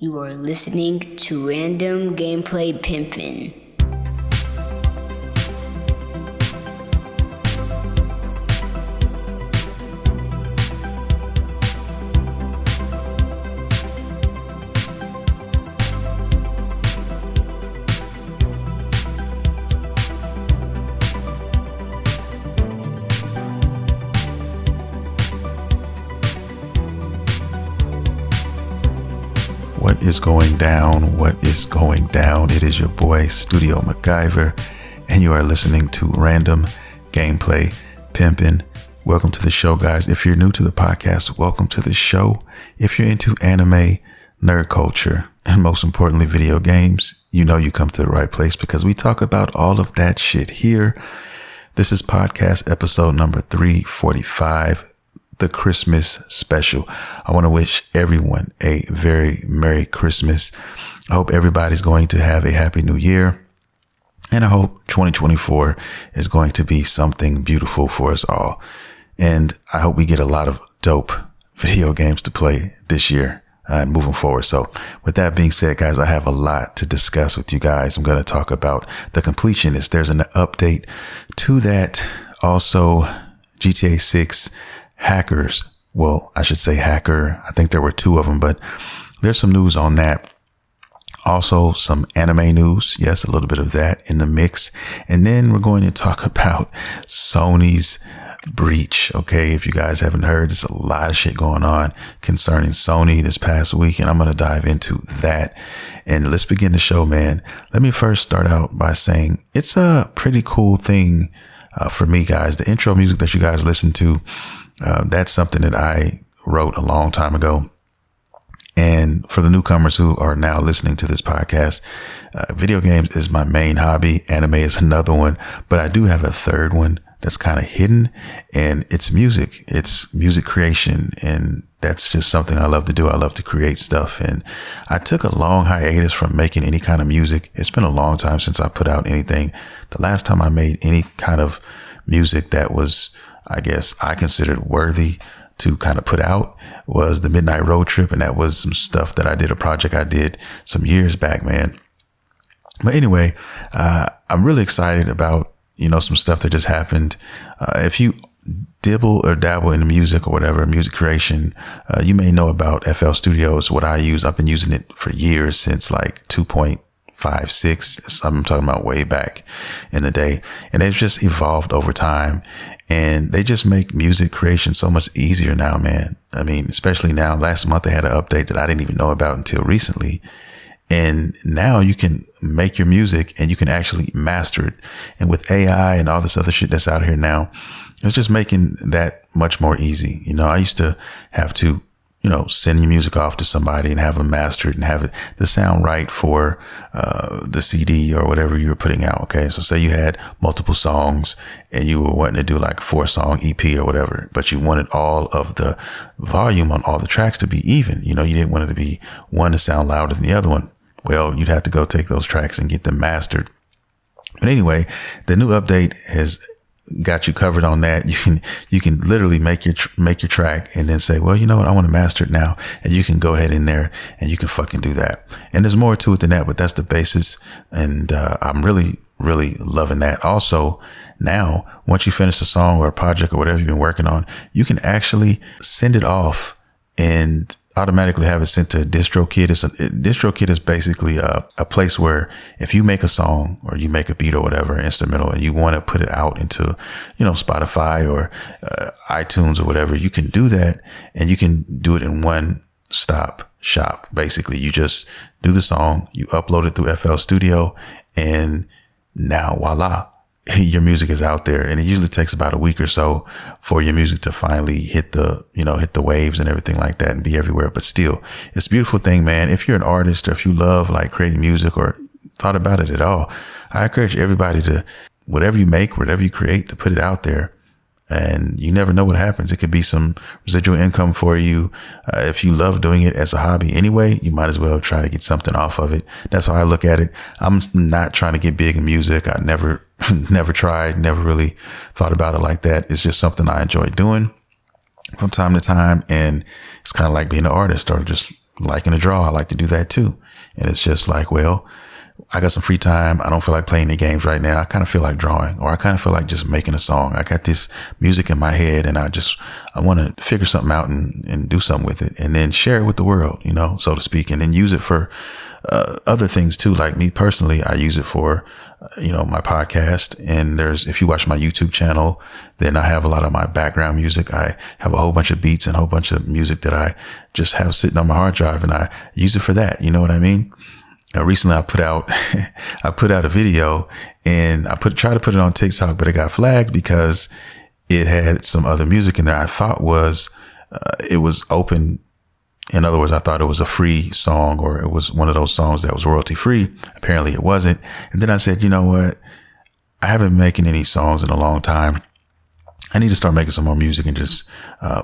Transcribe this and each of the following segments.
You are listening to Random Gameplay Pimpin. What is going down? What is going down? It is your boy Studio MacGyver, and you are listening to Random Gameplay Pimpin. Welcome to the show, guys. If you're new to the podcast, welcome to the show. If you're into anime, nerd culture, and most importantly, video games, you know you come to the right place because we talk about all of that shit here. This is podcast episode number 345. The Christmas special. I want to wish everyone a very Merry Christmas. I hope everybody's going to have a Happy New Year. And I hope 2024 is going to be something beautiful for us all. And I hope we get a lot of dope video games to play this year and moving forward. So with that being said, guys, I have a lot to discuss with you guys. I'm going to talk about the Completionist. There's an update to that. Also, GTA 6 hackers. Well, I should say hacker. I think there were two of them, but there's some news on that. Also some anime news. Yes, a little bit of that in the mix. And then we're going to talk about Sony's breach. Okay. If you guys haven't heard, there's a lot of shit going on concerning Sony this past week, and I'm going to dive into that. And let's begin the show, man. Let me first start out by saying it's a pretty cool thing for me, guys. The intro music that you guys listen to, that's something that I wrote a long time ago. And for the newcomers who are now listening to this podcast, video games is my main hobby. Anime is another one, but I do have a third one that's kind of hidden, and it's music. It's music creation. And that's just something I love to do. I love to create stuff. And I took a long hiatus from making any kind of music. It's been a long time since I put out anything. The last time I made any kind of music that was, I guess I considered worthy to kind of put out was the Midnight Road Trip. And that was some stuff that I did, a project I did some years back, man. But anyway, I'm really excited about, some stuff that just happened. If you dibble or dabble in music or whatever, music creation, you may know about FL Studios, what I use. I've been using it for years, since like 2.56. I'm talking about way back in the day. And they've just evolved over time, and they just make music creation so much easier now, man. I mean, especially now. Last month they had an update that I didn't even know about until recently. And now you can make your music and you can actually master it. And with AI and all this other shit that's out here now, it's just making that much more easy. I used to have to, send your music off to somebody and have them mastered and have it the sound right for the CD or whatever you were putting out. Okay. So say you had multiple songs and you were wanting to do like a 4-song EP or whatever, but you wanted all of the volume on all the tracks to be even. You didn't want it to be one to sound louder than the other one. Well, you'd have to go take those tracks and get them mastered. But anyway, the new update has got you covered on that. You can literally make your track and then say, well, you know what? I want to master it now. And you can go ahead in there and you can fucking do that. And there's more to it than that, but that's the basis. And I'm really, really loving that. Also, now, once you finish a song or a project or whatever you've been working on, you can actually send it off and automatically have it sent to DistroKid. DistroKid is basically a place where if you make a song or you make a beat or whatever, instrumental, and you want to put it out into, Spotify or iTunes or whatever, you can do that, and you can do it in one stop shop. Basically, you just do the song, you upload it through FL Studio, and now voila, your music is out there. And it usually takes about a week or so for your music to finally hit the waves and everything like that and be everywhere. But still, it's a beautiful thing, man. If you're an artist or if you love like creating music or thought about it at all, I encourage everybody to, whatever you make, whatever you create, to put it out there. And you never know what happens. It could be some residual income for you. If you love doing it as a hobby anyway, you might as well try to get something off of it. That's how I look at it. I'm not trying to get big in music. I never tried, never really thought about it like that. It's just something I enjoy doing from time to time. And it's kind of like being an artist or just liking to draw. I like to do that too. And it's just like, well, I got some free time. I don't feel like playing the games right now. I kind of feel like drawing, or I kind of feel like just making a song. I got this music in my head and I want to figure something out and do something with it and then share it with the world, you know, so to speak, and then use it for other things too. Like me personally, I use it for, my podcast. And if you watch my YouTube channel, then I have a lot of my background music. I have a whole bunch of beats and a whole bunch of music that I just have sitting on my hard drive and I use it for that. You know what I mean? Recently I put out a video and tried to put it on TikTok, but it got flagged because it had some other music in there. I thought it was open. In other words, I thought it was a free song, or it was one of those songs that was royalty free. Apparently it wasn't. And then I said, you know what? I haven't been making any songs in a long time. I need to start making some more music and just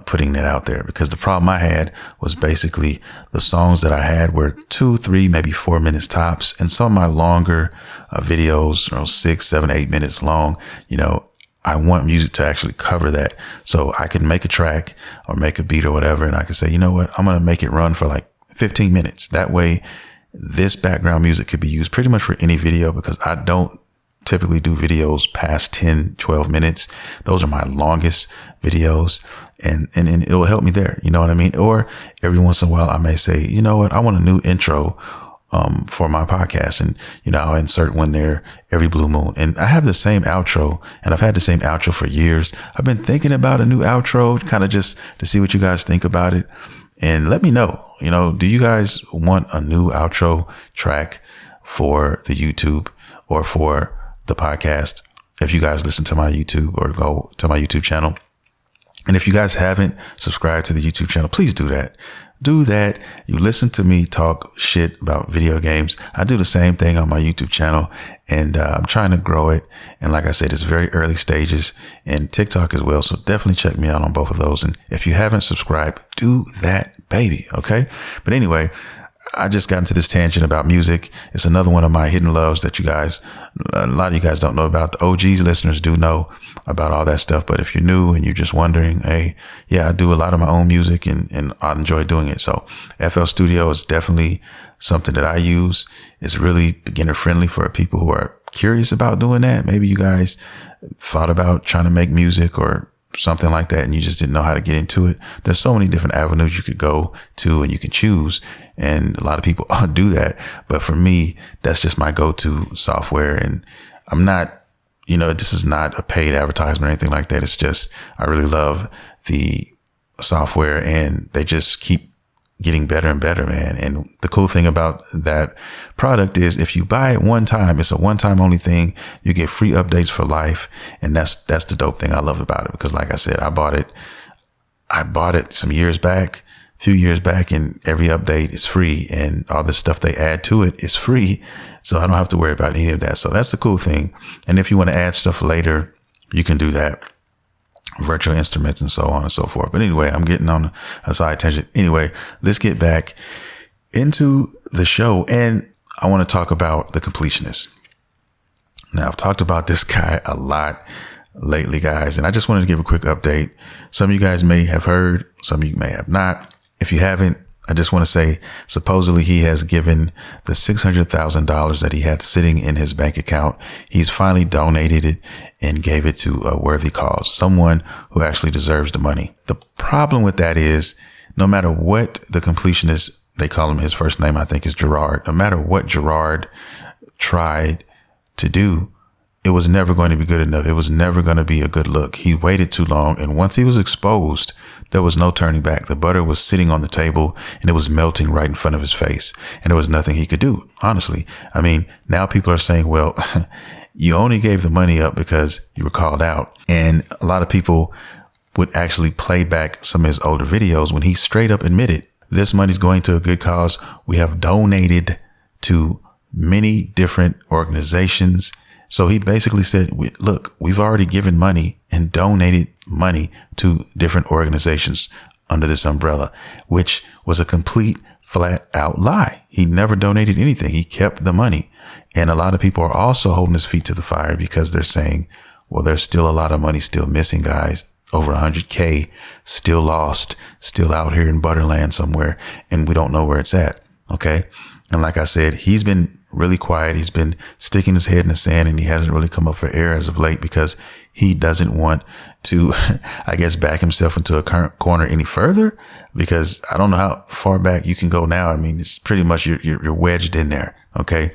putting that out there, because the problem I had was basically the songs that I had were 2, 3, maybe 4 minutes tops. And some of my longer videos, 6, 7, 8 minutes long, I want music to actually cover that. So I can make a track or make a beat or whatever. And I can say, you know what, I'm going to make it run for like 15 minutes. That way, this background music could be used pretty much for any video, because I don't typically do videos past 10, 12 minutes. Those are my longest videos, and it will help me there. You know what I mean? Or every once in a while I may say, you know what, I want a new intro for my podcast, and I'll insert one there every blue moon. And I have the same outro, and I've had the same outro for years. I've been thinking about a new outro, kind of just to see what you guys think about it, and let me know. Do you guys want a new outro track for the YouTube or for the podcast? If you guys listen to my YouTube or go to my YouTube channel, and if you guys haven't subscribed to the YouTube channel, please do that. Do that. You listen to me talk shit about video games. I do the same thing on my YouTube channel, and I'm trying to grow it. And like I said, it's very early stages, and TikTok as well. So definitely check me out on both of those. And if you haven't subscribed, do that, baby. Okay. But anyway, I just got into this tangent about music. It's another one of my hidden loves that a lot of you guys don't know about. The OGs listeners do know about all that stuff. But if you're new and you're just wondering, hey, yeah, I do a lot of my own music and I enjoy doing it. So FL Studio is definitely something that I use. It's really beginner friendly for people who are curious about doing that. Maybe you guys thought about trying to make music or something like that, and you just didn't know how to get into it. There's so many different avenues you could go to and you can choose. And a lot of people do that. But for me, that's just my go-to software. And I'm not, this is not a paid advertisement or anything like that. It's just, I really love the software, and they just keep getting better and better, man. And the cool thing about that product is if you buy it one time, it's a one-time only thing. You get free updates for life. And that's the dope thing I love about it, because like I said, I bought it some years back, few years back, and every update is free, and all the stuff they add to it is free. So I don't have to worry about any of that. So that's the cool thing. And if you want to add stuff later, you can do that. Virtual instruments and so on and so forth. But anyway, I'm getting on a side tangent. Anyway, let's get back into the show. And I want to talk about the Completionist. Now, I've talked about this guy a lot lately, guys, and I just wanted to give a quick update. Some of you guys may have heard, some of you may have not. If you haven't, I just want to say, supposedly he has given the $600,000 that he had sitting in his bank account. He's finally donated it and gave it to a worthy cause, someone who actually deserves the money. The problem with that is, no matter what the Completionist, they call him, his first name I think is Gerard, no matter what Gerard tried to do, it was never going to be good enough. It was never going to be a good look. He waited too long. And once he was exposed, there was no turning back. The butter was sitting on the table and it was melting right in front of his face. And there was nothing he could do, honestly. I mean, now people are saying, well, you only gave the money up because you were called out. And a lot of people would actually play back some of his older videos when he straight up admitted, this money's going to a good cause. We have donated to many different organizations. So he basically said, look, we've already given money and donated money to different organizations under this umbrella, which was a complete flat out lie. He never donated anything. He kept the money. And a lot of people are also holding his feet to the fire because they're saying, well, there's still a lot of money still missing, guys. over 100K, still lost, still out here in Butterland somewhere, and we don't know where it's at. Okay. And like I said, he's been really quiet. He's been sticking his head in the sand, and he hasn't really come up for air as of late because he doesn't want to, I guess, back himself into a current corner any further, because I don't know how far back you can go now. I mean, it's pretty much you're wedged in there. Okay.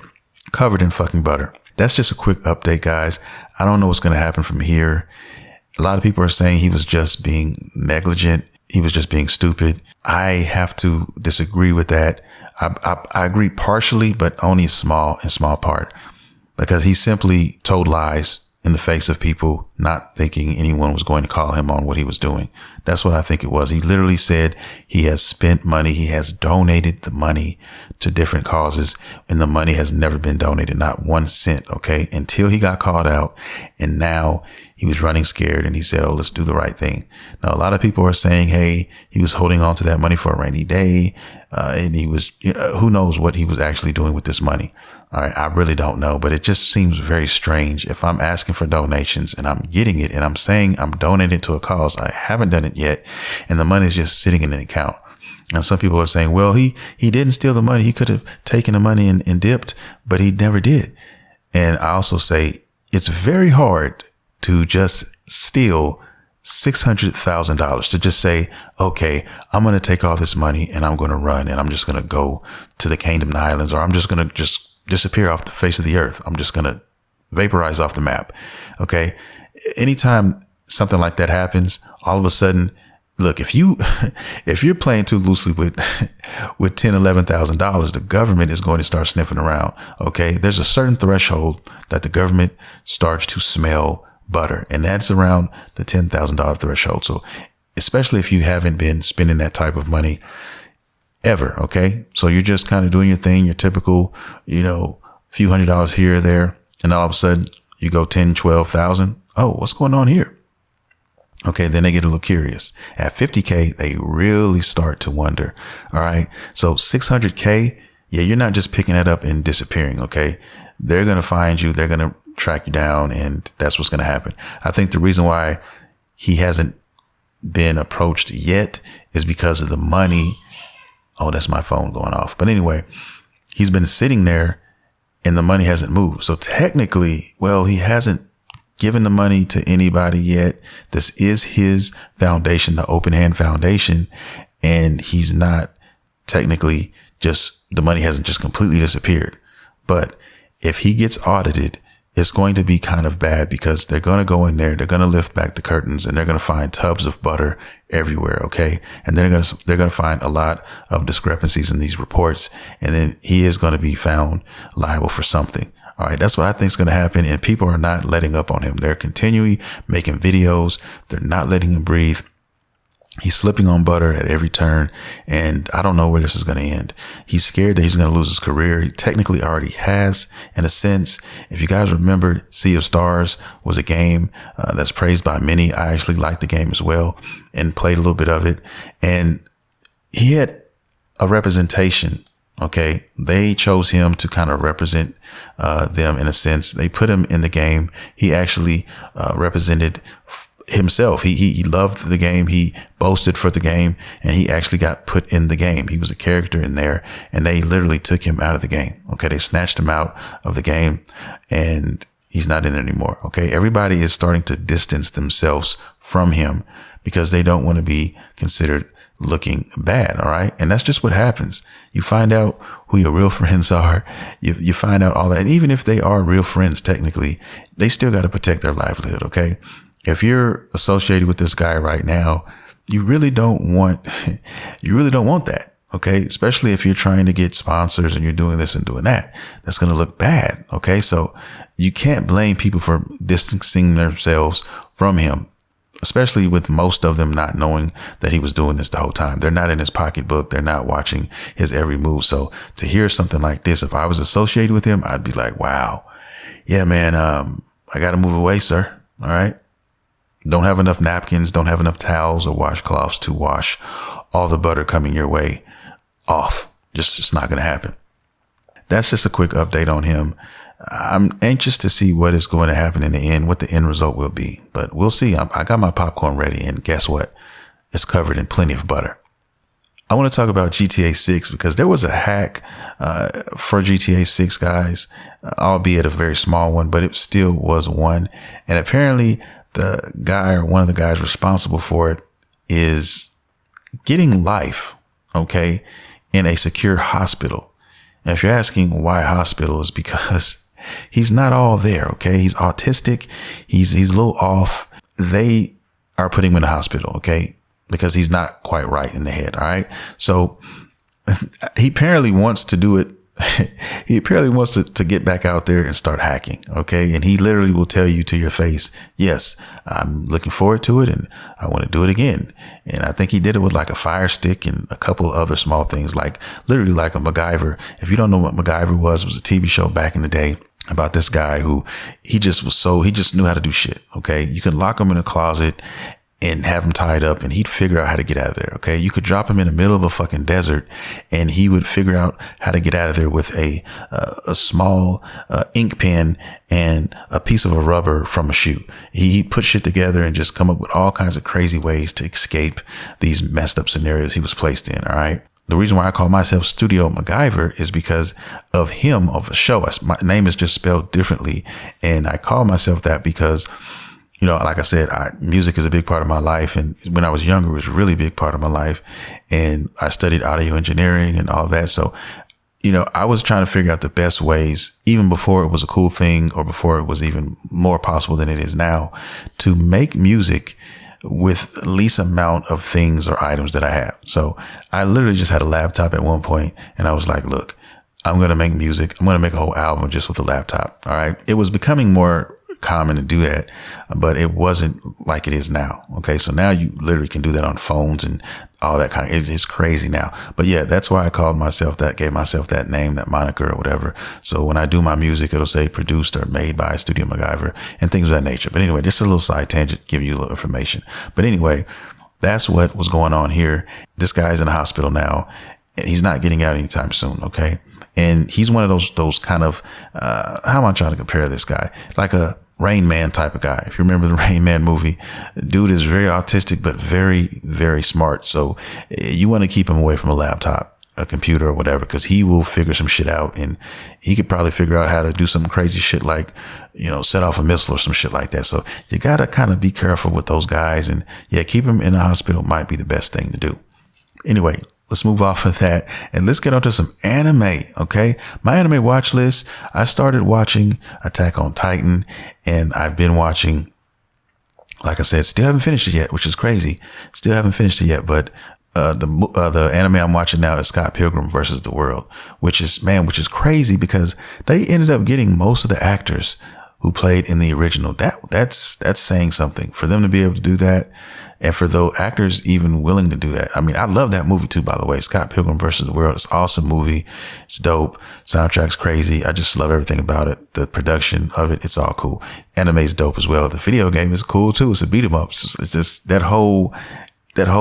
Covered in fucking butter. That's just a quick update, guys. I don't know what's going to happen from here. A lot of people are saying he was just being negligent. He was just being stupid. I have to disagree with that. I agree partially, but only a small part, because he simply told lies in the face of people, not thinking anyone was going to call him on what he was doing. That's what I think it was. He literally said he has spent money. He has donated the money to different causes, and the money has never been donated, not 1 cent. Okay. Until he got called out, and now he was running scared, and he said, oh, let's do the right thing. Now, a lot of people are saying, hey, he was holding on to that money for a rainy day. And he was, who knows what he was actually doing with this money. All right. I really don't know, but it just seems very strange. If I'm asking for donations and I'm getting it, and I'm saying I'm donating to a cause, I haven't done it yet, and the money is just sitting in an account. Now, some people are saying, well, he didn't steal the money. He could have taken the money and dipped, but he never did. And I also say it's very hard to just steal $600,000, to just say, okay, I'm going to take all this money and I'm going to run, and I'm just going to go to the Kingdom Islands, or I'm just going to just disappear off the face of the earth. I'm just going to vaporize off the map. Okay. Anytime something like that happens, all of a sudden, look, if you're playing too loosely with $10,000, $11,000, the government is going to start sniffing around. Okay. There's a certain threshold that the government starts to smell butter, and that's around the $10,000 threshold. So especially if you haven't been spending that type of money ever. Okay. So you're just kind of doing your thing, your typical, few $100s here or there. And all of a sudden you go 10, 12,000. Oh, what's going on here? Okay. Then they get a little curious. At 50K, they really start to wonder. All right. So 600K. Yeah. You're not just picking that up and disappearing. Okay. They're going to find you. They're going to track you down, and that's what's going to happen. I think the reason why he hasn't been approached yet is because of the money. Oh, that's my phone going off. But anyway, he's been sitting there and the money hasn't moved. So technically, well, he hasn't given the money to anybody yet. This is his foundation, the Open Hand Foundation, and he's not technically the money hasn't just completely disappeared. But if he gets audited, it's going to be kind of bad, because they're going to go in there, they're going to lift back the curtains, and they're going to find tubs of butter everywhere. Okay. And they're going to find a lot of discrepancies in these reports. And then he is going to be found liable for something. All right. That's what I think is going to happen. And people are not letting up on him. They're continually making videos. They're not letting him breathe. He's slipping on butter at every turn, and I don't know where this is going to end. He's scared that he's going to lose his career. He technically already has, in a sense. If you guys remember, Sea of Stars was a game that's praised by many. I actually liked the game as well and played a little bit of it. And he had a representation. Okay. They chose him to kind of represent them in a sense. They put him in the game. He actually represented himself. He loved the game. He boasted for the game, and he actually got put in the game. He was a character in there, and they literally took him out of the game. Okay. They snatched him out of the game, and he's not in it anymore. Okay. Everybody is starting to distance themselves from him because they don't want to be considered looking bad. All right. And that's just what happens. You find out who your real friends are. You find out all that. And even if they are real friends, technically, they still got to protect their livelihood. Okay. If you're associated with this guy right now, you really don't want that. Okay. Especially if you're trying to get sponsors and you're doing this and doing that, that's going to look bad. Okay. So you can't blame people for distancing themselves from him, especially with most of them not knowing that he was doing this the whole time. They're not in his pocketbook. They're not watching his every move. So to hear something like this, if I was associated with him, I'd be like, wow, yeah, man, I got to move away, sir. All right. Don't have enough napkins, don't have enough towels or washcloths to wash all the butter coming your way off. It's not going to happen. That's just a quick update on him. I'm anxious to see what is going to happen in the end, what the end result will be. But we'll see. I got my popcorn ready, and guess what? It's covered in plenty of butter. I want to talk about GTA 6 because there was a hack for GTA 6, guys, albeit a very small one, but it still was one. And apparently the guy or one of the guys responsible for it is getting life, okay, in a secure hospital. And if you're asking why hospital, is because he's not all there, okay? He's autistic. He's a little off. They are putting him in the hospital, okay? Because he's not quite right in the head. All right. So he apparently wants to do it. He apparently wants to get back out there and start hacking. OK. And he literally will tell you to your face, yes, I'm looking forward to it and I want to do it again. And I think he did it with like a fire stick and a couple of other small things, like literally like a MacGyver. If you don't know what MacGyver was a TV show back in the day about this guy who he just knew how to do shit. OK. You can lock him in a closet and have him tied up and he'd figure out how to get out of there. Okay. You could drop him in the middle of a fucking desert and he would figure out how to get out of there with a small ink pen and a piece of a rubber from a shoe. He put shit together and just come up with all kinds of crazy ways to escape these messed up scenarios he was placed in. All right. The reason why I call myself Studio MacGyver is because of him, of a show. My name is just spelled differently. And I call myself that because, you know, like I said, music is a big part of my life. And when I was younger, it was a really big part of my life. And I studied audio engineering and all of that. So, you know, I was trying to figure out the best ways, even before it was a cool thing or before it was even more possible than it is now, to make music with the least amount of things or items that I have. So I literally just had a laptop at one point and I was like, look, I'm going to make music. I'm going to make a whole album just with a laptop. All right. It was becoming more common to do that, but it wasn't like it is now. Okay. So now you literally can do that on phones and all that kind of, it's crazy now. But yeah, that's why I called myself that, gave myself that name, that moniker or whatever. So when I do my music, it'll say produced or made by Studio MacGyver and things of that nature. But anyway, just a little side tangent, give you a little information. But anyway, that's what was going on here. This guy's in the hospital now and he's not getting out anytime soon. Okay. And he's one of those kind of, how am I trying to compare this guy? Like a Rain Man type of guy. If you remember the Rain Man movie, dude is very autistic, but very, very smart. So you want to keep him away from a laptop, a computer or whatever, because he will figure some shit out and he could probably figure out how to do some crazy shit like, you know, set off a missile or some shit like that. So you got to kind of be careful with those guys and yeah, keep him in the hospital might be the best thing to do. Anyway, let's move off of that and let's get on to some anime. Okay. My anime watch list. I started watching Attack on Titan and I've been watching, like I said, still haven't finished it yet, which is crazy. Still haven't finished it yet, but the anime I'm watching now is Scott Pilgrim versus the World, which is crazy because they ended up getting most of the actors who played in the original. That's saying something for them to be able to do that. And for those actors even willing to do that. I mean, I love that movie too, by the way. Scott Pilgrim versus the World. It's an awesome movie. It's dope. Soundtrack's crazy. I just love everything about it. The production of it. It's all cool. Anime's dope as well. The video game is cool too. It's a beat 'em up. It's just that whole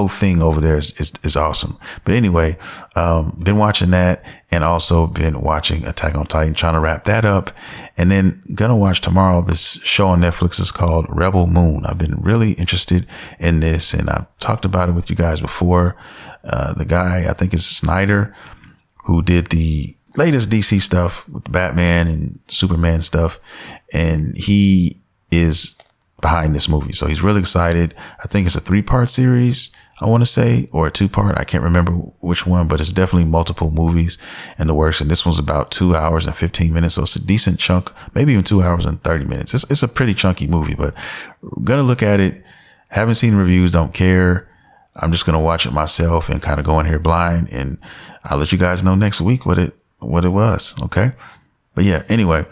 thing over there is awesome. But anyway, been watching that and also been watching Attack on Titan, trying to wrap that up. And then gonna watch tomorrow. This show on Netflix is called Rebel Moon. I've been really interested in this and I've talked about it with you guys before. The guy, I think is Snyder, who did the latest DC stuff with Batman and Superman stuff. And he is behind this movie. So he's really excited. I think it's a 3-part series, I want to say, or a 2-part. I can't remember which one, but it's definitely multiple movies in the works. And this one's about 2 hours and 15 minutes. So it's a decent chunk, maybe even 2 hours and 30 minutes. It's a pretty chunky movie, but I'm going to look at it. Haven't seen reviews, don't care. I'm just going to watch it myself and kind of go in here blind. And I'll let you guys know next week what it was. Okay. But yeah, anyway,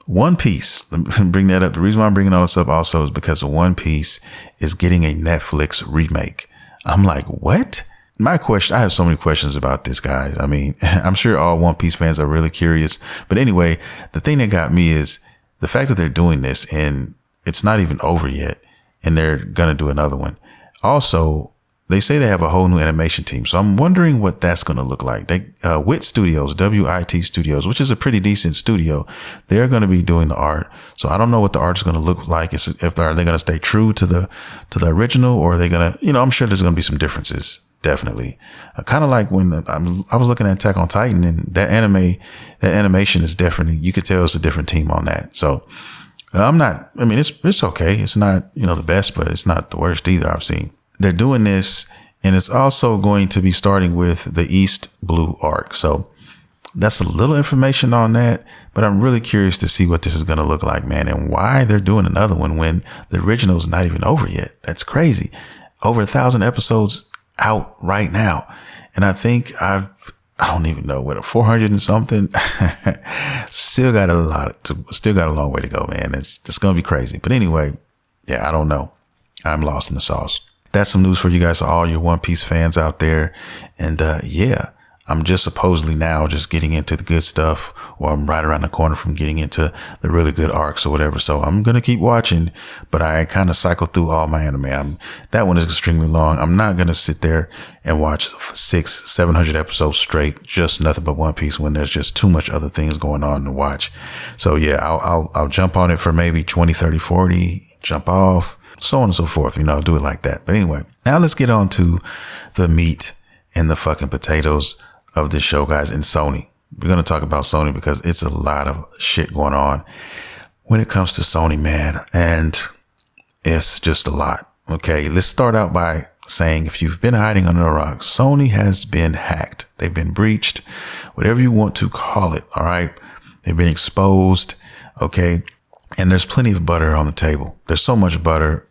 One Piece, let me bring that up. The reason why I'm bringing all this up also is because One Piece is getting a Netflix remake. I'm like, what? I have so many questions about this, guys. I mean, I'm sure all One Piece fans are really curious. But anyway, the thing that got me is the fact that they're doing this and it's not even over yet and they're going to do another one. Also, they say they have a whole new animation team. So I'm wondering what that's going to look like. They, WIT Studios, WIT Studios, which is a pretty decent studio. They're going to be doing the art. So I don't know what the art is going to look like. Are they going to stay true to the original, or are they going to, I'm sure there's going to be some differences. Definitely. Kind of like when I was looking at Attack on Titan, and that animation is different. You could tell it's a different team on that. So it's okay. It's not, the best, but it's not the worst either I've seen. They're doing this, and it's also going to be starting with the East Blue arc. So that's a little information on that, but I'm really curious to see what this is going to look like, man, and why they're doing another one when the original is not even over yet. That's crazy. Over 1,000 episodes out right now. And I think I don't even know what, 400 and something. Still got a long way to go, man. It's going to be crazy. But anyway, yeah, I don't know. I'm lost in the sauce. That's some news for you guys, all your One Piece fans out there. And I'm just supposedly now just getting into the good stuff, or I'm right around the corner from getting into the really good arcs or whatever. So I'm going to keep watching, but I kind of cycle through all my anime. That one is extremely long. I'm not going to sit there and watch 600-700 episodes straight, just nothing but One Piece, when there's just too much other things going on to watch. So yeah, I'll jump on it for maybe 20, 30, 40, jump off, so on and so forth, do it like that. But anyway, now let's get on to the meat and the fucking potatoes of this show, guys, and Sony. We're going to talk about Sony because it's a lot of shit going on when it comes to Sony, man. And it's just a lot. Okay, let's start out by saying, if you've been hiding under a rock, Sony has been hacked. They've been breached, whatever you want to call it. All right. They've been exposed. Okay. And there's plenty of butter on the table. There's so much butter.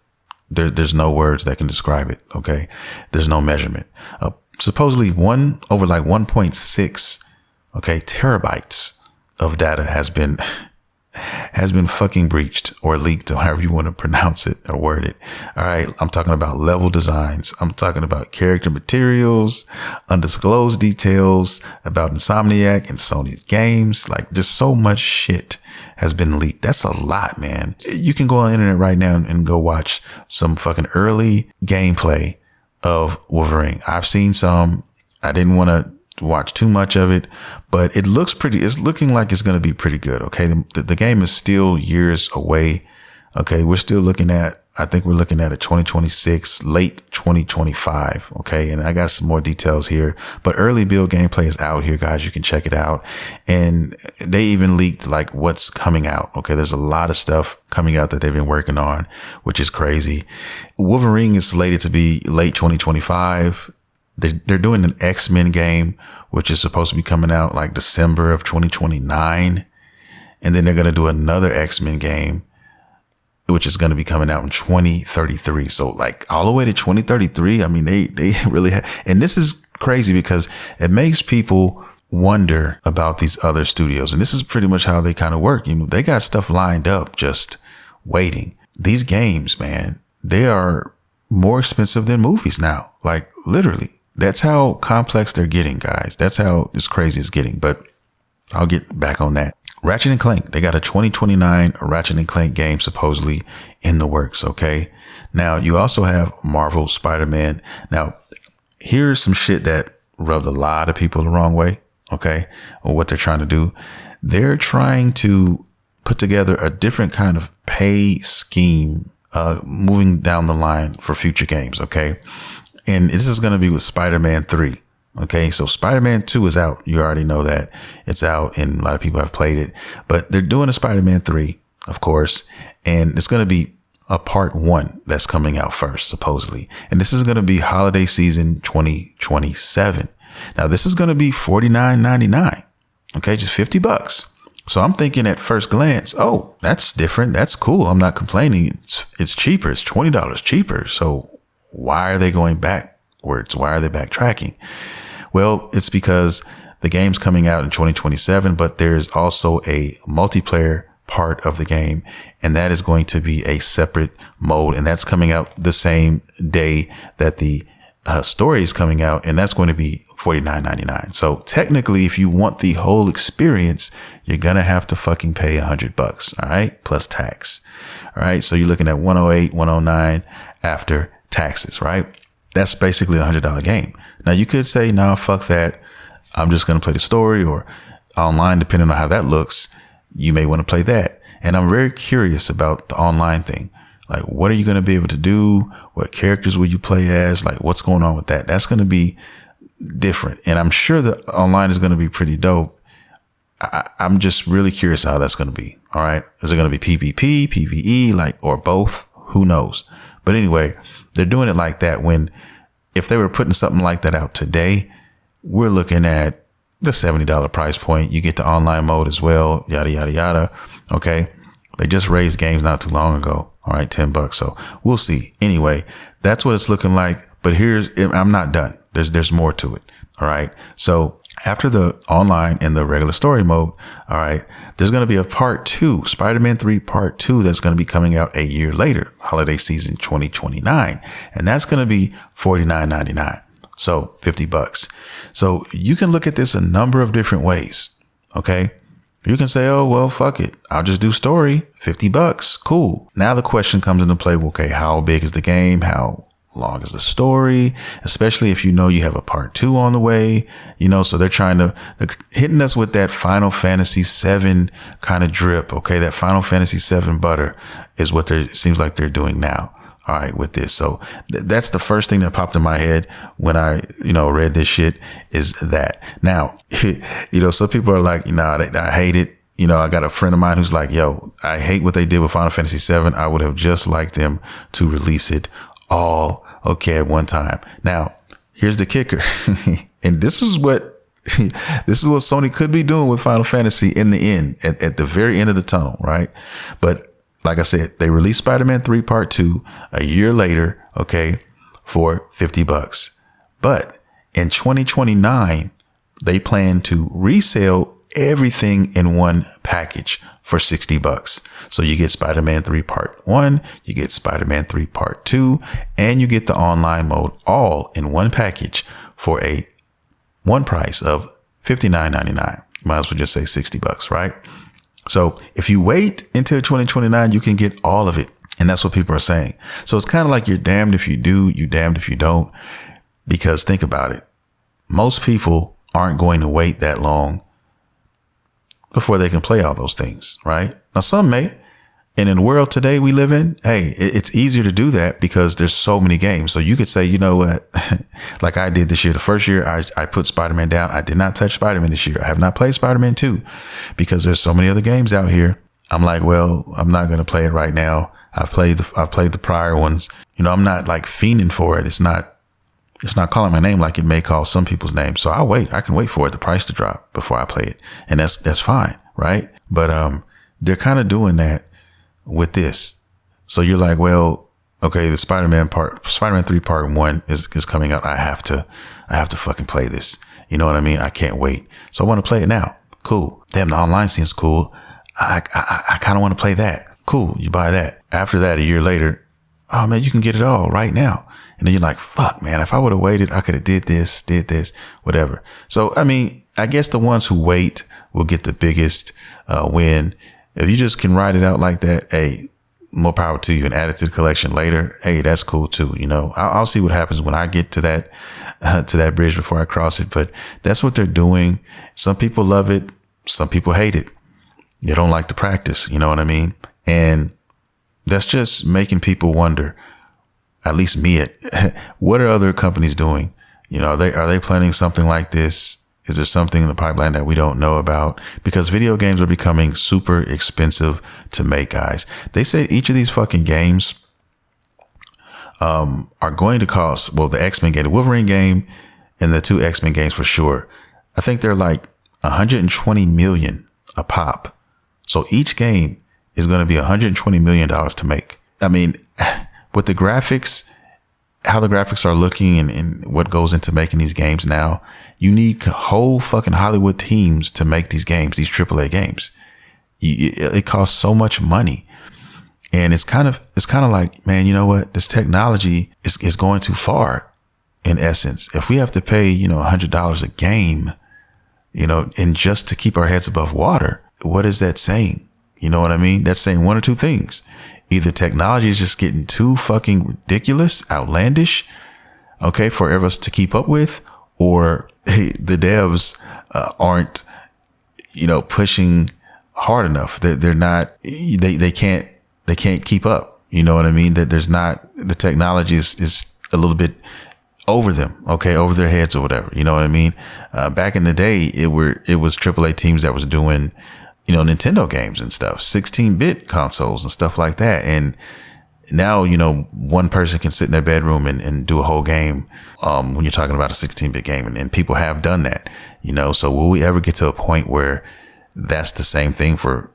There's no words that can describe it. Okay. There's no measurement. Supposedly over 1.6, terabytes of data has been fucking breached or leaked, or however you want to pronounce it or word it. All right. I'm talking about level designs. I'm talking about character materials, undisclosed details about Insomniac and Sony's games. Like, just so much shit has been leaked. That's a lot, man. You can go on the internet right now and go watch some fucking early gameplay of Wolverine. I've seen some. I didn't want to watch too much of it, but it's looking like it's going to be pretty good. Okay. The game is still years away. Okay. I think we're looking at a 2026, late 2025. Okay. And I got some more details here, but early build gameplay is out here, guys. You can check it out. And they even leaked like what's coming out. Okay. There's a lot of stuff coming out that they've been working on, which is crazy. Wolverine is slated to be late 2025. They're doing an X-Men game, which is supposed to be coming out like December of 2029. And then they're going to do another X-Men game, which is going to be coming out in 2033. So like all the way to 2033. I mean, they really have, and this is crazy because it makes people wonder about these other studios. And this is pretty much how they kind of work. They got stuff lined up, just waiting. These games, man, they are more expensive than movies now. Like, literally. That's how complex they're getting, guys. That's how this crazy is getting, but I'll get back on that. Ratchet and Clank, they got a 2029 Ratchet and Clank game supposedly in the works. Okay. Now you also have Marvel Spider-Man. Now here's some shit that rubbed a lot of people the wrong way. Okay. Or what they're trying to do. They're trying to put together a different kind of pay scheme, moving down the line for future games. Okay. And this is going to be with Spider-Man 3. Okay, so Spider-Man 2 is out. You already know that. It's out and a lot of people have played it. But they're doing a Spider-Man 3, of course. And it's going to be a part 1 that's coming out first, supposedly. And this is going to be holiday season 2027. Now, this is going to be $49.99. Okay, just $50. So I'm thinking at first glance, oh, that's different. That's cool. I'm not complaining. It's cheaper. It's $20 cheaper. So why are they going backwards? Why are they backtracking? Well, it's because the game's coming out in 2027, but there's also a multiplayer part of the game, and that is going to be a separate mode, and that's coming out the same day that the story is coming out, and that's going to be $49.99. So technically, if you want the whole experience, you're gonna have to fucking pay $100, all right, plus tax. All right, so you're looking at $108, $109 after taxes, right? that's basically $100 game. Now you could say, no, fuck that. I'm just going to play the story, or online, depending on how that looks, you may want to play that. And I'm very curious about the online thing. Like, what are you going to be able to do? What characters will you play as? Like, what's going on with that? That's going to be different. And I'm sure that online is going to be pretty dope. I'm just really curious how that's going to be. All right. Is it going to be PvP, PvE, like, or both? Who knows? But anyway, they're doing it like that. If they were putting something like that out today, we're looking at the $70 price point. You get the online mode as well, yada, yada, yada. Okay. They just raised games not too long ago. All right. $10. So we'll see. Anyway, that's what it's looking like. But I'm not done. There's more to it. All right. So after the online and the regular story mode, all right, there's going to be a part 2, Spider-Man 3 part 2, that's going to be coming out a year later, holiday season 2029. And that's going to be $49.99. So $50. So you can look at this a number of different ways. Okay. You can say, oh, well, fuck it. I'll just do story. $50. Cool. Now the question comes into play. Okay. How big is the game? How long is the story? Especially if you know you have a part 2 on the way, so they're hitting us with that Final Fantasy 7 kind of drip. Okay. That Final Fantasy 7 butter is what it seems like they're doing now. All right, with this. So that's the first thing that popped in my head when I, read this shit, is that. Now, some people are like, I hate it. I got a friend of mine who's like, yo, I hate what they did with Final Fantasy 7. I would have just liked them to release it all okay at one time. Now, here's the kicker. And this is what Sony could be doing with Final Fantasy in the end, at the very end of the tunnel, right? But like I said, they released Spider-Man 3 Part 2 a year later, okay, for $50. But in 2029, they plan to resell everything in one package for $60. So you get Spider-Man 3 Part 1, you get Spider-Man 3 Part 2, and you get the online mode all in one package for one price of $59.99. You might as well just say $60, right? So if you wait until 2029, you can get all of it. And that's what people are saying. So it's kind of like you're damned if you do, you're damned if you don't. Because think about it. Most people aren't going to wait that long before they can play all those things, right? Now, some may. And in the world today we live in, hey, it's easier to do that because there's so many games. So you could say, you know what, like I did this year. The first year I put Spider-Man down. I did not touch Spider-Man this year. I have not played Spider-Man 2 because there's so many other games out here. I'm like, well, I'm not going to play it right now. I've played the prior ones. I'm not like fiending for it. It's not calling my name like it may call some people's names. So I'll wait. I can wait for the price to drop before I play it. And that's fine. Right. But, they're kind of doing that with this. So you're like, well, okay, the Spider-Man 3 Part 1 is coming out. I have to fucking play this. You know what I mean? I can't wait. So I want to play it now. Cool. Damn, the online seems cool. I kind of want to play that. Cool. You buy that. After that, a year later, oh man, you can get it all right now. And then you're like, fuck man, if I would have waited, I could have did this, whatever. So, I mean, I guess the ones who wait will get the biggest win. If you just can write it out like that, hey, more power to you, and add it to the collection later. Hey, that's cool too. I'll see what happens when I get to that bridge before I cross it. But that's what they're doing. Some people love it. Some people hate it. They don't like the practice. You know what I mean? And that's just making people wonder, at least me, what are other companies doing? Are they planning something like this? Is there something in the pipeline that we don't know about? Because video games are becoming super expensive to make, guys. They say each of these fucking games are going to cost, well, the X-Men game, the Wolverine game, and the 2 X-Men games for sure. I think they're like $120 million a pop. So each game is going to be $120 million to make. I mean, with the graphics, how the graphics are looking and what goes into making these games now, you need whole fucking Hollywood teams to make these games, these AAA games. It costs so much money. And it's kind of like, man, you know what? This technology is going too far in essence. If we have to pay, $100 a game, and just to keep our heads above water, what is that saying? You know what I mean? That's saying one or two things. Either technology is just getting too fucking ridiculous, outlandish, okay, for us to keep up with, or the devs aren't, pushing hard enough. They're not, they can't keep up. You know what I mean? That there's not, the technology is a little bit over them, okay, over their heads or whatever. You know what I mean? Back in the day, it was AAA teams that was doing, Nintendo games and stuff, 16-bit consoles and stuff like that. And now, one person can sit in their bedroom and do a whole game when you're talking about a 16-bit game. And people have done that, So will we ever get to a point where that's the same thing for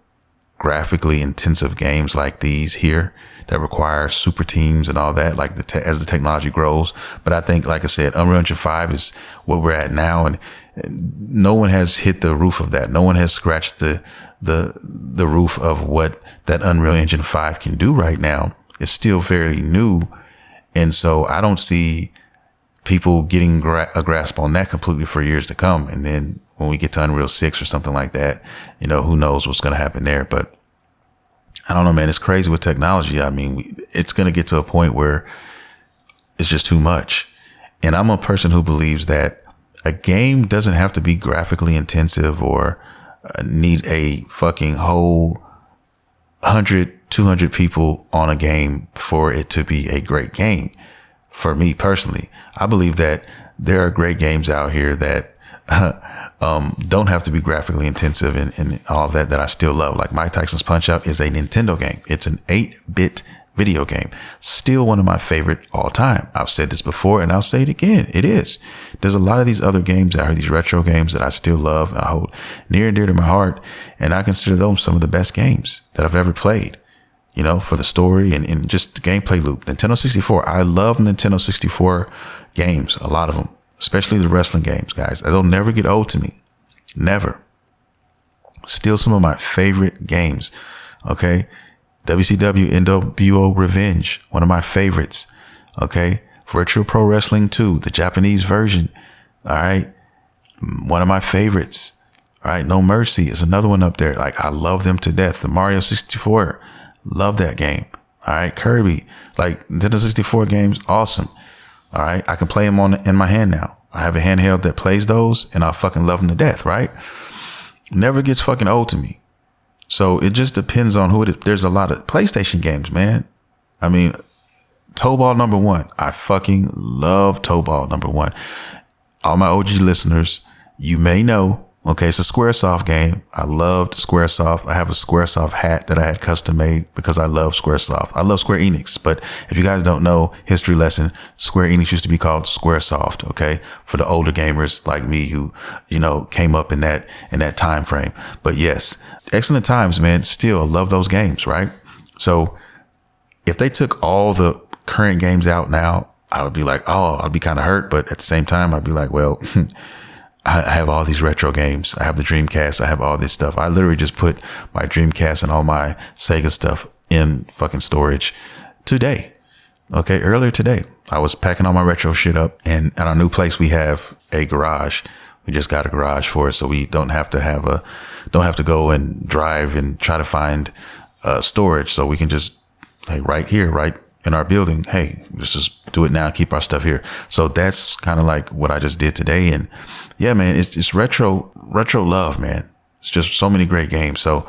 graphically intensive games like these here that require super teams and all that, like as the technology grows? But I think, like I said, Unreal Engine 5 is what we're at now. And no one has hit the roof of that. No one has scratched the roof of what that Unreal Engine 5 can do right now. It's still very new. And so I don't see people getting a grasp on that completely for years to come. And then when we get to Unreal 6 or something like that, who knows what's going to happen there. But I don't know, man. It's crazy with technology. I mean, it's going to get to a point where it's just too much. And I'm a person who believes that a game doesn't have to be graphically intensive or need a fucking whole 100, 200 people on a game for it to be a great game. For me personally, I believe that there are great games out here that don't have to be graphically intensive and all of that I still love. Like Mike Tyson's Punch-Out is a Nintendo game. It's an 8-bit video game. Still one of my favorite all time. I've said this before and I'll say it again. It is. There's a lot of these other games out here, these retro games that I still love. I hold near and dear to my heart. And I consider those some of the best games that I've ever played, for the story and just the gameplay loop. Nintendo 64. I love Nintendo 64 games. A lot of them, especially the wrestling games, guys. They'll never get old to me. Never. Still some of my favorite games. Okay. WCW NWO Revenge, one of my favorites. Okay. Virtual Pro Wrestling 2, the Japanese version. All right. One of my favorites. All right. No Mercy is another one up there. Like, I love them to death. The Mario 64. Love that game. All right. Kirby, like Nintendo 64 games. Awesome. All right. I can play them in my hand now. I have a handheld that plays those and I fucking love them to death. Right. Never gets fucking old to me. So it just depends on who it is. There's a lot of PlayStation games, man. I mean, Toe Ball number 1. I fucking love Toe Ball number 1. All my OG listeners, you may know. Okay, it's a Squaresoft game. I loved Squaresoft. I have a Squaresoft hat that I had custom made because I love Squaresoft. I love Square Enix, but if you guys don't know, history lesson, Square Enix used to be called Squaresoft, okay? For the older gamers like me who, came up in that time frame. But yes, excellent times, man. Still love those games, right? So if they took all the current games out now, I would be like, oh, I'd be kind of hurt. But at the same time, I'd be like, well, I have all these retro games. I have the Dreamcast. I have all this stuff. I literally just put my Dreamcast and all my Sega stuff in fucking storage today. Okay. Earlier today, I was packing all my retro shit up, and at our new place, we have a garage. We just got a garage for it. So we don't have to go and drive and try to find storage. So we can just, like, right here, right in our building. Hey, let's just do it now. Keep our stuff here. So that's kind of like what I just did today. And yeah, man, it's retro love, man. It's just so many great games. So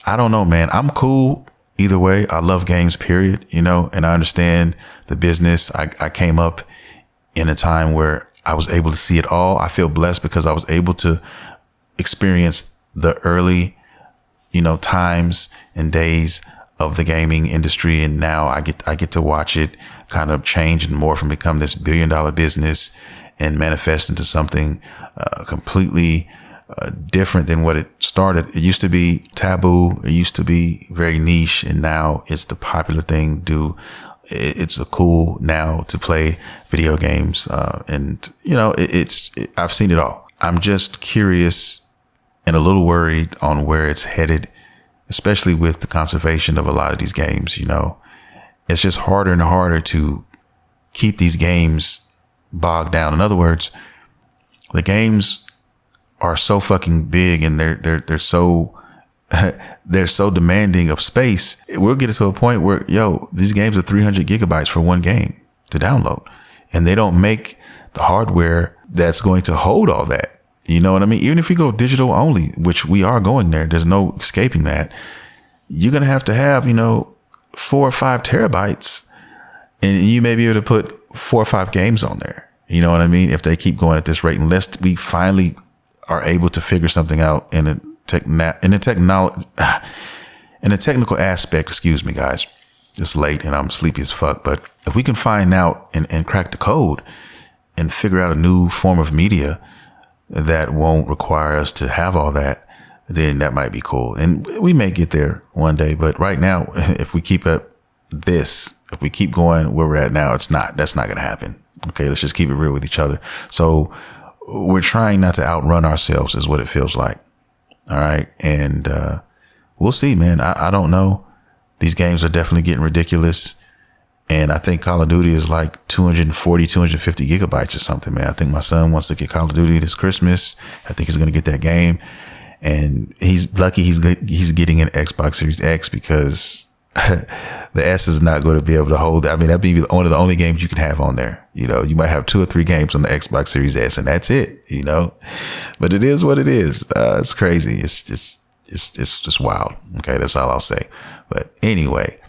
I don't know, man. I'm cool either way. I love games, period, and I understand the business. I came up in a time where I was able to see it all. I feel blessed because I was able to experience the early, times and days of the gaming industry. And now I get to watch it kind of change and morph and become this $1 billion business and manifest into something completely different than what it started. It used to be taboo. It used to be very niche. And now it's the popular thing. It's a cool now to play video games. I've seen it all. I'm just curious and a little worried on where it's headed, especially with the conservation of a lot of these games. It's just harder and harder to keep these games bogged down. In other words, the games are so fucking big and they're so they're so demanding of space. We'll get to a point where, these games are 300 gigabytes for one game to download. And they don't make the hardware that's going to hold all that. You know what I mean? Even if we go digital only, which we are going there, there's no escaping that. You're going to have, 4 or 5 terabytes, and you may be able to put 4 or 5 games on there. You know what I mean? If they keep going at this rate, unless we finally are able to figure something out in a technical aspect. Excuse me, guys. It's late and I'm sleepy as fuck. But if we can find out and crack the code and figure out a new form of media that won't require us to have all that, then that might be cool. And we may get there one day. But right now, if we keep up if we keep going where we're at now, that's not going to happen. Okay, let's just keep it real with each other. So we're trying not to outrun ourselves is what it feels like. All right. And we'll see, man. I don't know. These games are definitely getting ridiculous. And I think Call of Duty is like 240, 250 gigabytes or something, man. I think my son wants to get Call of Duty this Christmas. I think he's going to get that game. And he's lucky he's getting an Xbox Series X, because the S is not going to be able to hold. I mean, that'd be one of the only games you can have on there. You might have 2 or 3 games on the Xbox Series S, and that's it. But it is what it is. It's crazy. It's just wild. Okay, that's all I'll say. But anyway,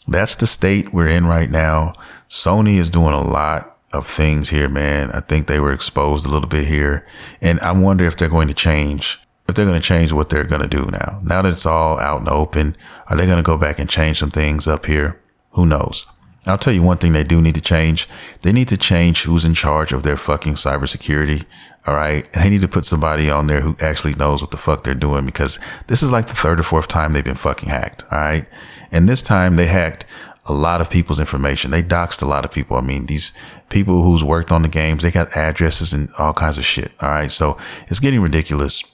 that's the state we're in right now. Sony is doing a lot of things here, man. I think they were exposed a little bit here, and I wonder if they're going to change. If they're going to change what they're going to do now that it's all out in the open, are they going to go back and change some things up here? Who knows? I'll tell you one thing they do need to change. They need to change who's in charge of their fucking cybersecurity. All right. And they need to put somebody on there who actually knows what the fuck they're doing, because this is like the 3rd or 4th time they've been fucking hacked. All right. And this time they hacked a lot of people's information. They doxed a lot of people. I mean, these people who's worked on the games, they got addresses and all kinds of shit. All right. So it's getting ridiculous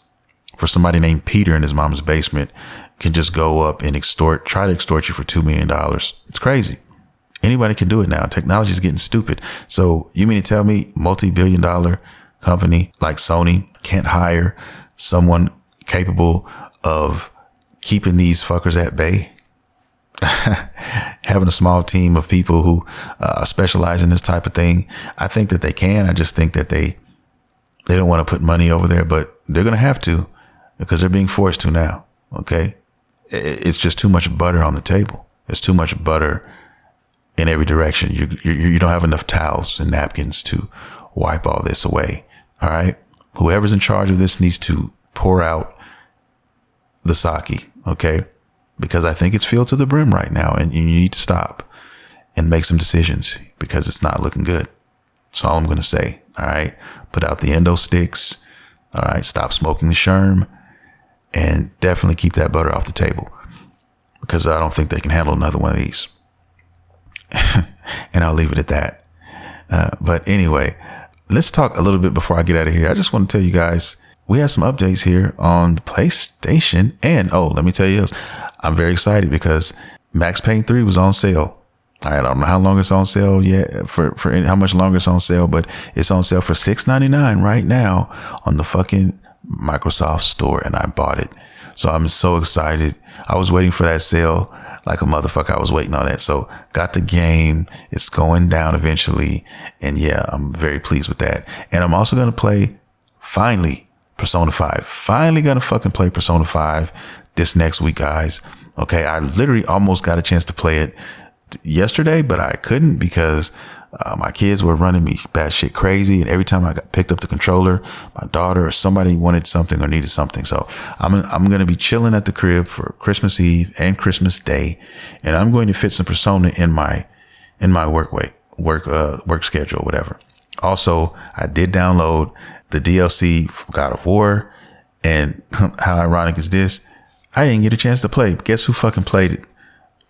for somebody named Peter in his mom's basement can just go up and try to extort you for $2 million. It's crazy. Anybody can do it now. Technology is getting stupid. So you mean to tell me multi-billion-dollar company like Sony can't hire someone capable of keeping these fuckers at bay? Having a small team of people who specialize in this type of thing. I think that they can. I just think that they don't want to put money over there, but they're going to have to, because they're being forced to now. Okay. It's just too much butter on the table. It's too much butter in every direction. You don't have enough towels and napkins to wipe all this away. All right. Whoever's in charge of this needs to pour out the sake. Okay. Because I think it's filled to the brim right now, and you need to stop and make some decisions, because it's not looking good. That's all I'm going to say. All right. Put out the endo sticks. All right. Stop smoking the sherm. And definitely keep that butter off the table, because I don't think they can handle another one of these. And I'll leave it at that. But anyway, let's talk a little bit before I get out of here. I just want to tell you guys, we have some updates here on the PlayStation. And let me tell you this. I'm very excited because Max Payne 3 was on sale. All right, I don't know how long it's on sale yet, for how much longer it's on sale, but it's on sale for $6.99 right now on the fucking Microsoft store, and I bought it. So I'm so excited. I was waiting for that sale like a motherfucker. I was waiting on that. So got the game. It's going down eventually. And yeah, I'm very pleased with that. And I'm also going to play, finally, Persona 5. Finally going to fucking play Persona 5 this next week, guys. Okay. I literally almost got a chance to play it yesterday, but I couldn't because my kids were running me batshit crazy. And every time I picked up the controller, my daughter or somebody wanted something or needed something. So I'm going to be chilling at the crib for Christmas Eve and Christmas Day. And I'm going to fit some Persona in my work schedule, whatever. Also, I did download the DLC for God of War. And how ironic is this? I didn't get a chance to play. But guess who fucking played it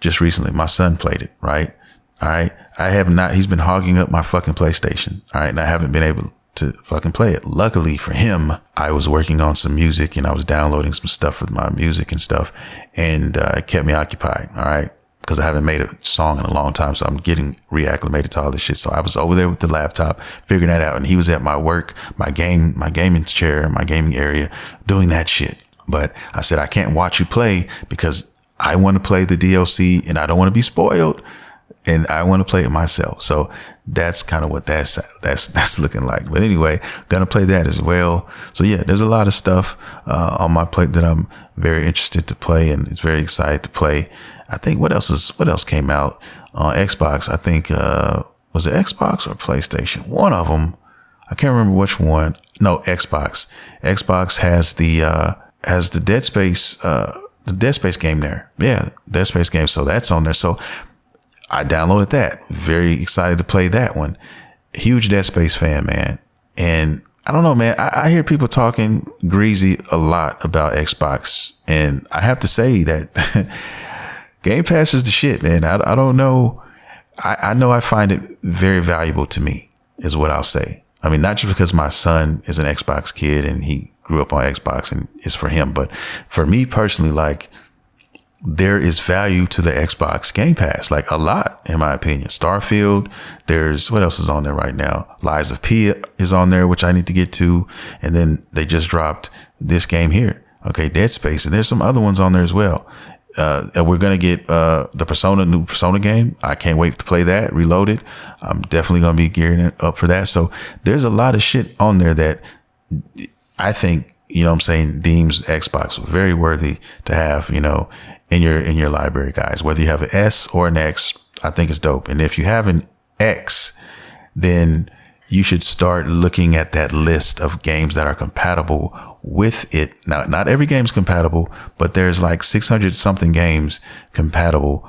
just recently? My son played it, right? All right. I have not. He's been hogging up my fucking PlayStation. All right. And I haven't been able to fucking play it. Luckily for him, I was working on some music and I was downloading some stuff with my music and stuff. And it kept me occupied. All right. Because I haven't made a song in a long time. So I'm getting reacclimated to all this shit. So I was over there with the laptop figuring that out. And he was at my work, my gaming chair, my gaming area doing that shit. But I said, I can't watch you play because I want to play the DLC and I don't want to be spoiled. and I want to play it myself. So that's kind of what that's looking like. But anyway, gonna play that as well. So yeah, there's a lot of stuff on my plate that I'm very interested to play, and it's very excited to play. I think what else came out on Xbox? I think was it Xbox or PlayStation? One of them. I can't remember which one. No, Xbox. Xbox has the Dead Space game there. Yeah, Dead Space game. So that's on there. So I downloaded that. Very excited to play that one. Huge Dead Space fan, man. And I don't know, man. I hear people talking greasy a lot about Xbox, and I have to say that Game Pass is the shit, man. I don't know. I know I find it very valuable to me, is what I'll say. I mean, not just because my son is an Xbox kid and he grew up on Xbox and it's for him, but for me personally, like, there is value to the Xbox Game Pass, like a lot, in my opinion. Starfield, there's, what else is on there right now? Lies of P is on there, which I need to get to. And then they just dropped this game here. Okay, Dead Space. And there's some other ones on there as well. And we're going to get the new Persona game. I can't wait to play that, Reloaded. I'm definitely going to be gearing up for that. So there's a lot of shit on there that I think, you know what I'm saying, deems Xbox very worthy to have, you know, in your library, guys. Whether you have an S or an X, I think it's dope. And if you have an X, then you should start looking at that list of games that are compatible with it. Now, not every game's compatible, but there's like 600 something games compatible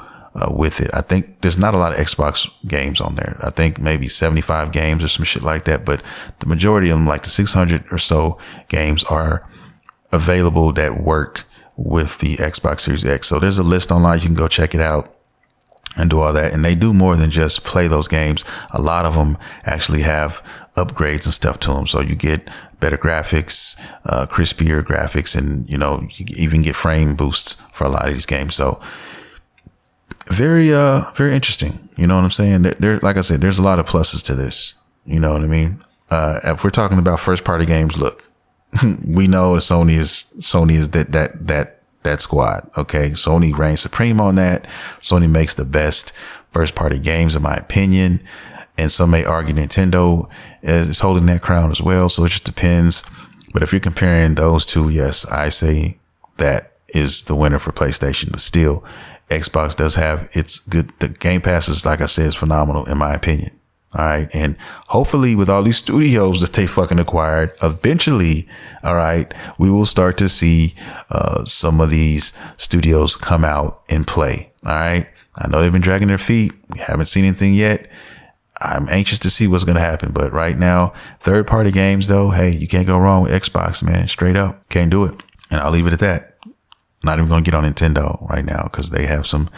with it. I think there's not a lot of Xbox games on there. I think maybe 75 games or some shit like that. But the majority of them, like the 600 or so games, are available that work with the Xbox Series X. So there's a list online. You can go check it out and do all that. And they do more than just play those games. A lot of them actually have upgrades and stuff to them. So you get better graphics, crispier graphics, and, you know, you even get frame boosts for a lot of these games. So very interesting. You know what I'm saying? There, like I said, there's a lot of pluses to this. You know what I mean? If we're talking about first party games, look, we know Sony is that squad. Okay. Sony reigns supreme on that. Sony makes the best first party games, in my opinion. And some may argue Nintendo is holding that crown as well. So it just depends. But if you're comparing those two, yes, I say that is the winner for PlayStation. But still, Xbox does have its good. The Game Pass is, like I said, is phenomenal, in my opinion. All right. And hopefully with all these studios that they fucking acquired, eventually, all right, we will start to see some of these studios come out and play. All right. I know they've been dragging their feet. We haven't seen anything yet. I'm anxious to see what's going to happen. But right now, third party games, though, hey, you can't go wrong with Xbox, man. Straight up. Can't do it. And I'll leave it at that. Not even going to get on Nintendo right now because they have some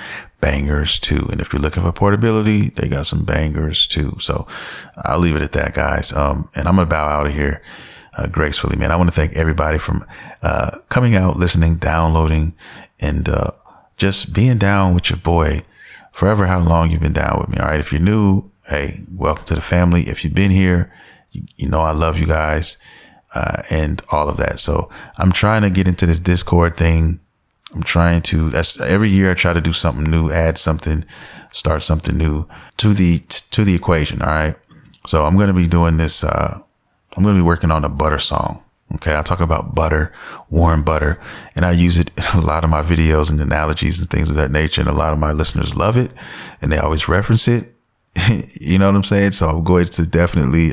bangers too. And if you're looking for portability, they got some bangers too. So I'll leave it at that, guys. And I'm going to bow out of here gracefully, man. I want to thank everybody from coming out, listening, downloading, and just being down with your boy forever, how long you've been down with me. All right. If you're new, hey, welcome to the family. If you've been here, you know I love you guys and all of that. So I'm trying to get into this Discord thing. That's every year I try to do something new, add something, start something new to the equation. All right. So I'm going to be doing this. I'm going to be working on a butter song. Okay. I talk about butter, warm butter, and I use it in a lot of my videos and analogies and things of that nature. And a lot of my listeners love it and they always reference it. You know what I'm saying? So I'm going to definitely,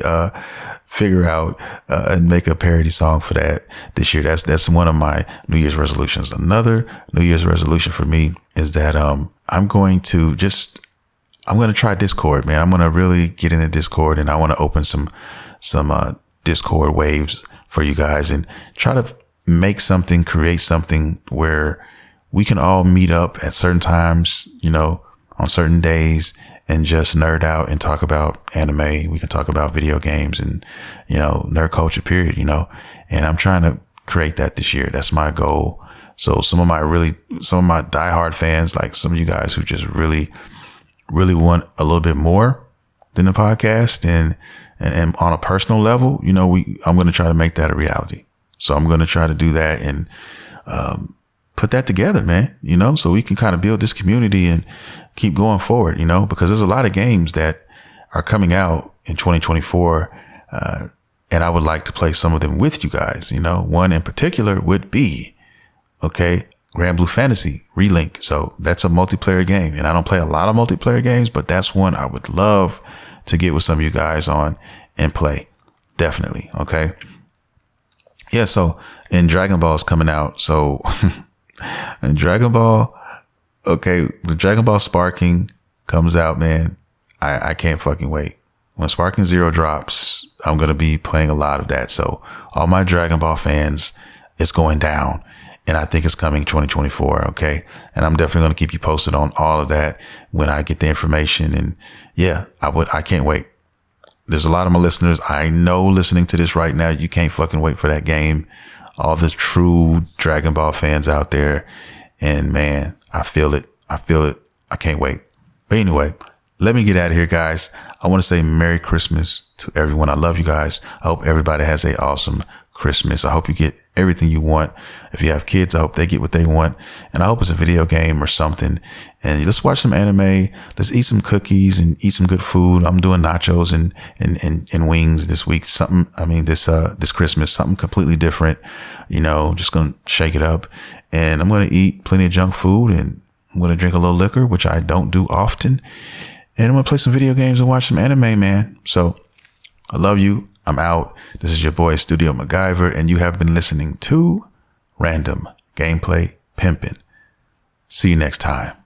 figure out and make a parody song for that this year. That's one of my New Year's resolutions. Another New Year's resolution for me is that I'm going to try Discord, man. I'm going to really get into Discord, and I want to open some Discord waves for you guys and try to create something where we can all meet up at certain times, you know, on certain days, and just nerd out and talk about anime. We can talk about video games and, you know, nerd culture, period, you know, and I'm trying to create that this year. That's my goal. So some of my diehard fans, like some of you guys who just really, really want a little bit more than the podcast and on a personal level, you know, I'm going to try to make that a reality. So I'm going to try to do that and, put that together, man, you know, so we can kind of build this community and keep going forward, you know, because there's a lot of games that are coming out in 2024. And I would like to play some of them with you guys, you know. One in particular would be, okay, Grand Blue Fantasy Relink. So that's a multiplayer game, and I don't play a lot of multiplayer games, but that's one I would love to get with some of you guys on and play. Definitely. Okay. Yeah. So, and Dragon Ball is coming out. So and Dragon Ball, okay, the Dragon Ball Sparking comes out, man. I can't fucking wait. When Sparking Zero drops, I'm going to be playing a lot of that. So all my Dragon Ball fans, it's going down, and I think it's coming 2024. Okay. And I'm definitely going to keep you posted on all of that when I get the information. And yeah, I can't wait. There's a lot of my listeners I know listening to this right now. You can't fucking wait for that game. All the true Dragon Ball fans out there. And man, I feel it. I can't wait. But anyway, let me get out of here, guys. I want to say Merry Christmas to everyone. I love you guys. I hope everybody has an awesome Christmas. I hope you get everything you want. If you have kids, I hope they get what they want. And I hope it's a video game or something. And let's watch some anime. Let's eat some cookies and eat some good food. I'm doing nachos and wings this week. This Christmas, something completely different. You know, just going to shake it up. And I'm going to eat plenty of junk food, and I'm going to drink a little liquor, which I don't do often. And I'm going to play some video games and watch some anime, man. So I love you. I'm out. This is your boy, Studio MacGyver, and you have been listening to Random Gameplay Pimpin'. See you next time.